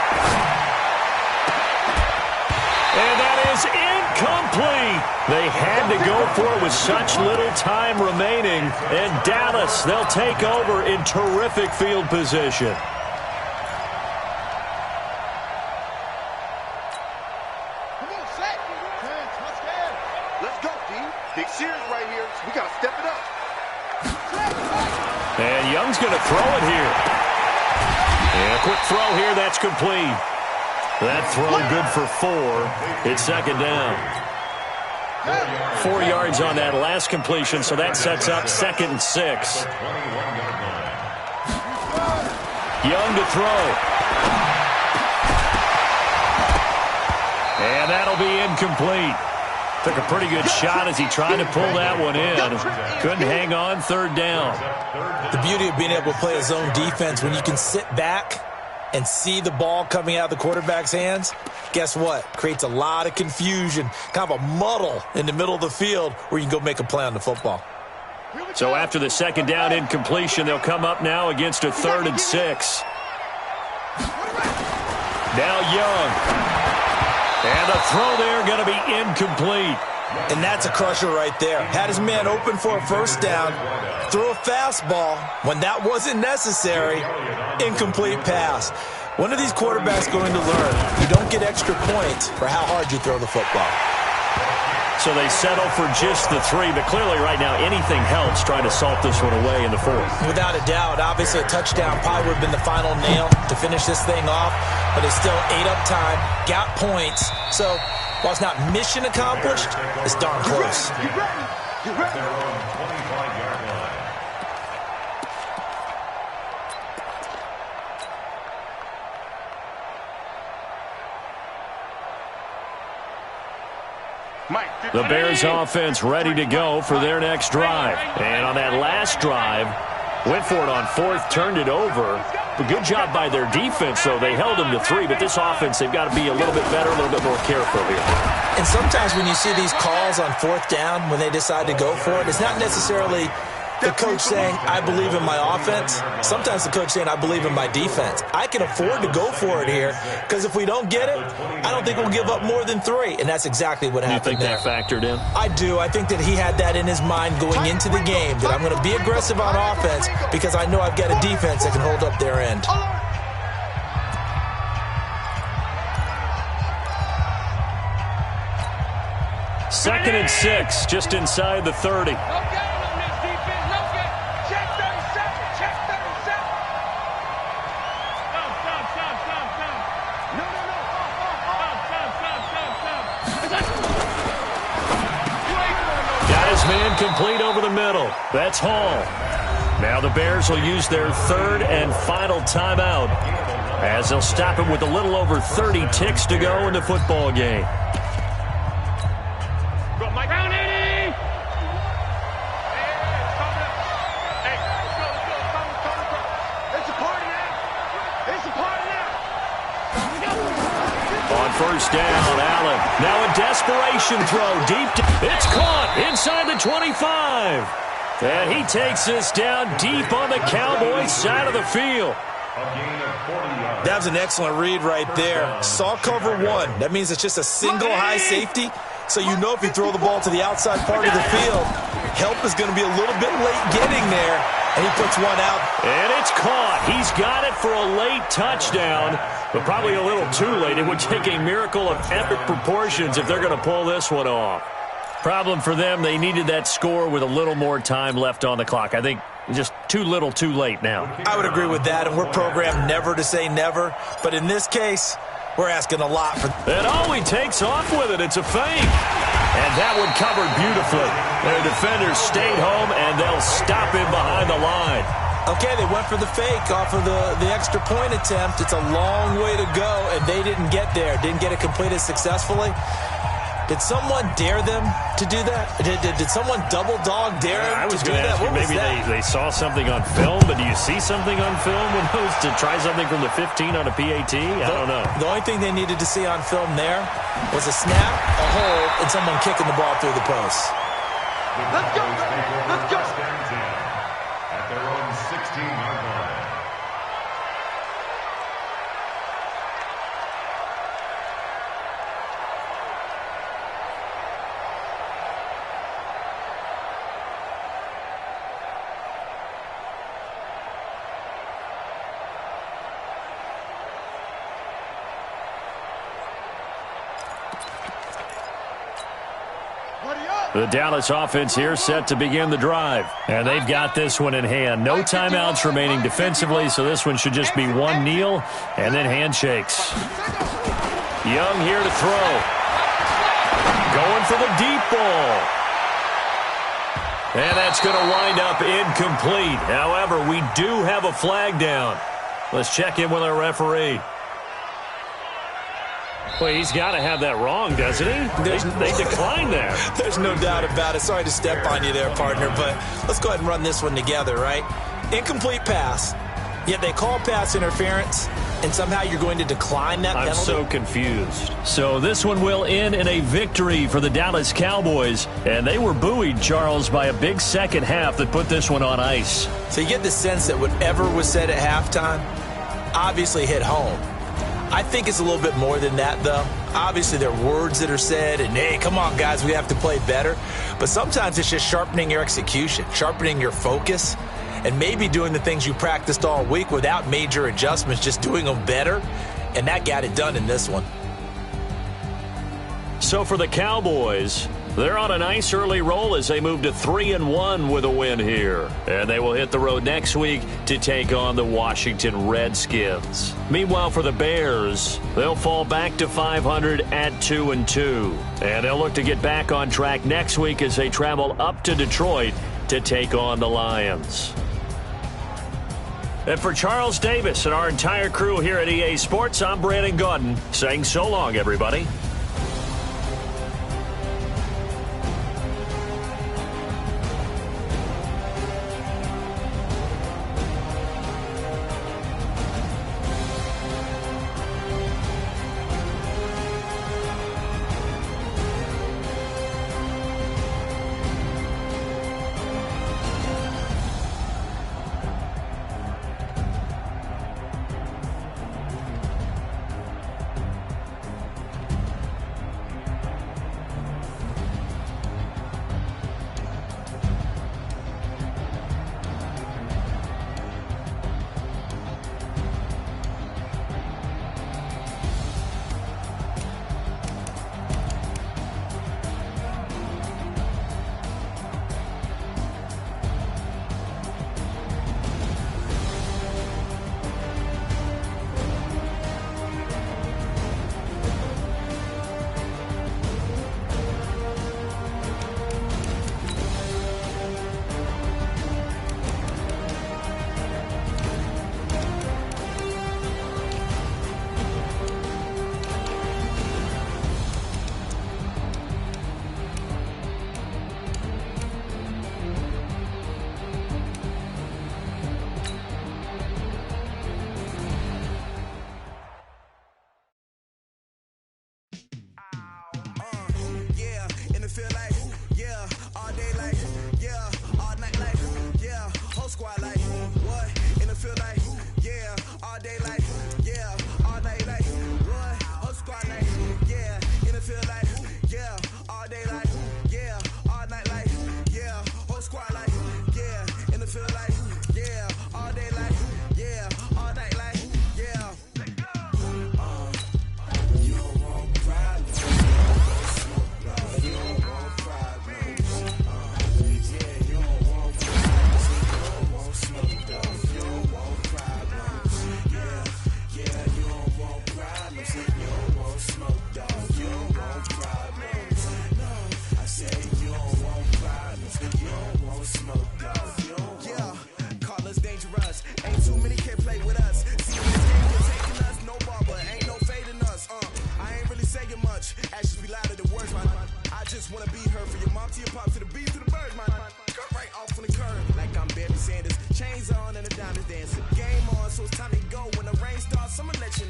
And that is incomplete. They had to go for it with such little time remaining. And Dallas, they'll take over in terrific field position. Let's go, D. Big series right here. We got to step it up. And Young's going to throw it here. And a quick throw here. That's complete. That throw good for 4. It's second down. 4 yards on that last completion, so that sets up 2nd and 6. Young to throw. And that'll be incomplete. Took a pretty good shot as he tried to pull that one in. Couldn't hang on, 3rd down. The beauty of being able to play a zone defense, when you can sit back and see the ball coming out of the quarterback's hands, guess what? Creates a lot of confusion, kind of a muddle in the middle of the field where you can go make a play on the football. So after the second down incompletion, they'll come up now against a 3rd and 6. Now Young. And the throw there going to be incomplete. And that's a crusher right there. Had his man open for a 1st down, threw a fastball when that wasn't necessary, incomplete pass. When are these quarterbacks going to learn? You don't get extra points for how hard you throw the football. So they settle for just the 3, but clearly right now anything helps trying to salt this one away in the 4th. Without a doubt, obviously a touchdown probably would have been the final nail to finish this thing off, but it's still ate up time, got points. So while it's not mission accomplished, it's darn close. You ready? The Bears offense ready to go for their next drive. And on that last drive, went for it on 4th, turned it over. But good job by their defense, though. They held them to 3, but this offense, they've got to be a little bit better, a little bit more careful here. And sometimes when you see these calls on 4th down, when they decide to go for it, it's not necessarily the coach saying, I believe in my offense. Sometimes the coach saying, I believe in my defense. I can afford to go for it here, because if we don't get it, I don't think we'll give up more than 3. And that's exactly what happened there. You think that factored in? I do. I think that he had that in his mind going into the game, that I'm going to be aggressive on offense because I know I've got a defense that can hold up their end. 2nd and 6, just inside the 30. No gain on this defense. No gain. Check 37. Check 37. Stop. No. Got his man complete over the middle. That's Hall. Now the Bears will use their 3rd and final timeout as they'll stop it with a little over 30 ticks to go in the football game. Go, Mike. Round 80. Hey, let's go. It's a party now. On 1st down, Allen. Now a desperation throw deep. It's caught inside the 25. And he takes this down deep on the Cowboys side of the field. That was an excellent read right there. Saw cover 1. That means it's just a single high safety. So you know if you throw the ball to the outside part of the field, help is going to be a little bit late getting there. And he puts one out. And it's caught. He's got it for a late touchdown, but probably a little too late. It would take a miracle of epic proportions if they're going to pull this one off. Problem for them, they needed that score with a little more time left on the clock. I think just too little too late now. I would agree with that, and we're programmed never to say never. But in this case, we're asking a lot for. And he takes off with it. It's a fake. And that one covered beautifully. Their defenders stayed home, and they'll stop him behind the line. Okay, they went for the fake off of the extra point attempt. It's a long way to go, and they didn't get there. Didn't get it completed successfully. Did someone dare them to do that? Did someone double dog dare them to do that? I was going to ask you, maybe they saw something on film, but do you see something on film when those to try something from the 15 on a PAT? I don't know. The only thing they needed to see on film there was a snap, a hold, and someone kicking the ball through the post. Let's go. At their own 16-yard line. The Dallas offense here set to begin the drive. And they've got this one in hand. No timeouts remaining defensively, so this one should just be one kneel and then handshakes. Young here to throw. Going for the deep ball. And that's going to wind up incomplete. However, we do have a flag down. Let's check in with our referee. Well, he's got to have that wrong, doesn't he? They declined that. There's no doubt about it. Sorry to step on you there, partner, but let's go ahead and run this one together, right? Incomplete pass, yet they call pass interference, and somehow you're going to decline that penalty? I'm so confused. So this one will end in a victory for the Dallas Cowboys, and they were buoyed, Charles, by a big second half that put this one on ice. So you get the sense that whatever was said at halftime obviously hit home. I think it's a little bit more than that, though. Obviously, there are words that are said, and, hey, come on, guys, we have to play better. But sometimes it's just sharpening your execution, sharpening your focus, and maybe doing the things you practiced all week without major adjustments, just doing them better. And that got it done in this one. So for the Cowboys, they're on a nice early roll as they move to 3-1 with a win here. And they will hit the road next week to take on the Washington Redskins. Meanwhile, for the Bears, they'll fall back to 500 at 2-2. And they'll look to get back on track next week as they travel up to Detroit to take on the Lions. And for Charles Davis and our entire crew here at EA Sports, I'm Brandon Gaudin saying so long, everybody.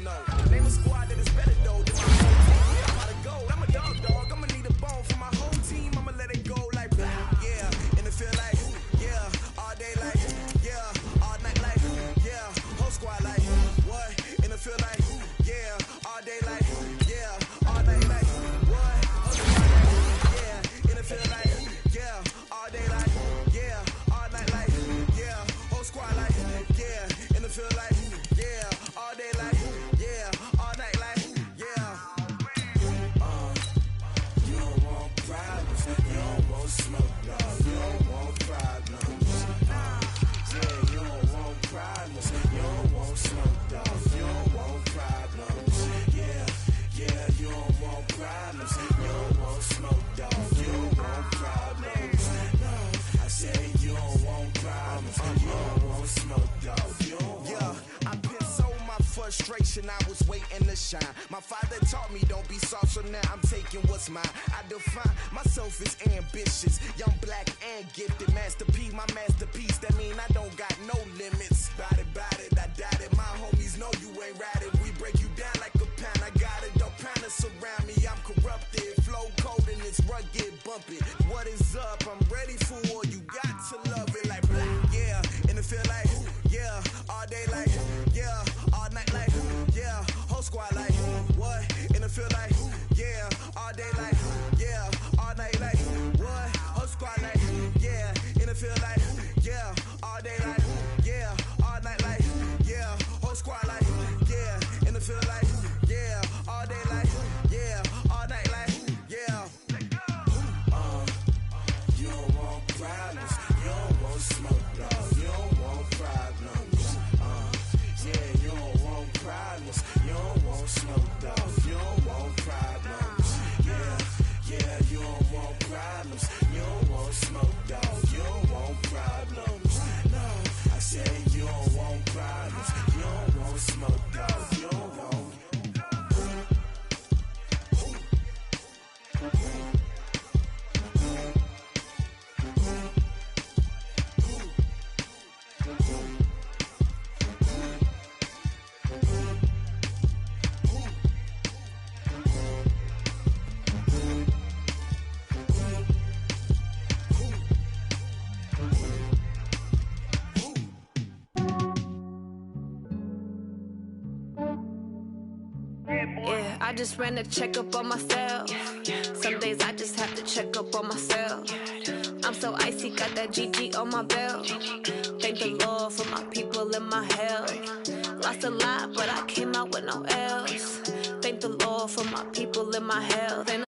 know. Name a squad that is better though than my whole team. Yeah, I'm about to go. I'm a dog. I'ma need a bone for my whole team. I'ma let it go like, yeah. And it feel like, yeah. All day like, yeah. All night like, yeah. Whole squad like, what? And it feel like, yeah. All day like, yeah. All night like, what? Whole squad like, yeah. And it feel like, yeah. All day like, yeah. All night like, yeah. Whole squad like, yeah. And it feel like, yeah. All day like, yeah. All night like, yeah. You don't want problems. You don't want smoke, no. You don't want problems. Yeah, you don't want problems. You don't want smoke, dog. You don't want problems. Yeah, you don't want problems. You don't want smoke, dog. You don't want problems. No, I said you don't want problems. You don't want smoke, dog. You don't want. Yeah, I've been so my frustration, I was waiting to shine. My father taught me don't be soft, so now I'm taking what's mine. I define myself as ambitious, young, black, and gifted. Master P, my masterpiece. That mean I don't got no limits. Bout it, I doubt it. My homies know you ain't ratted. We break you down like a pound. I got it, don't pound us around me. I'm corrupted, flow cold and it's rugged, bumpy. What is up? I'm ready for war. You got to love it like black, yeah. And it feel like, yeah. All day like, yeah. All night like, yeah. Whole squad like, what? And it feel like, yeah. All day like, yeah. All night like, what? Whole squad like, yeah. And it feel like, yeah. All day like, yeah. All night like, yeah. Whole squad like, yeah. And it feel like, yeah. All day like, yeah. All night like, yeah. You don't want problems. You don't want smoke, no. You don't want problems. Yeah, you don't want problems. You don't want smoke, dog. You don't want problems. Yeah, you don't want problems. You don't want smoke, dog. You don't want problems. No, I said you don't want problems. You don't want smoke, dog. You don't want. Yeah, I just ran a checkup on myself. Some days I just have to check up on myself. I'm so icy, got that GG on my belt. Thank the Lord for my people and my health. Lost a lot, but I came out with no else. Thank the Lord for my people and my health. And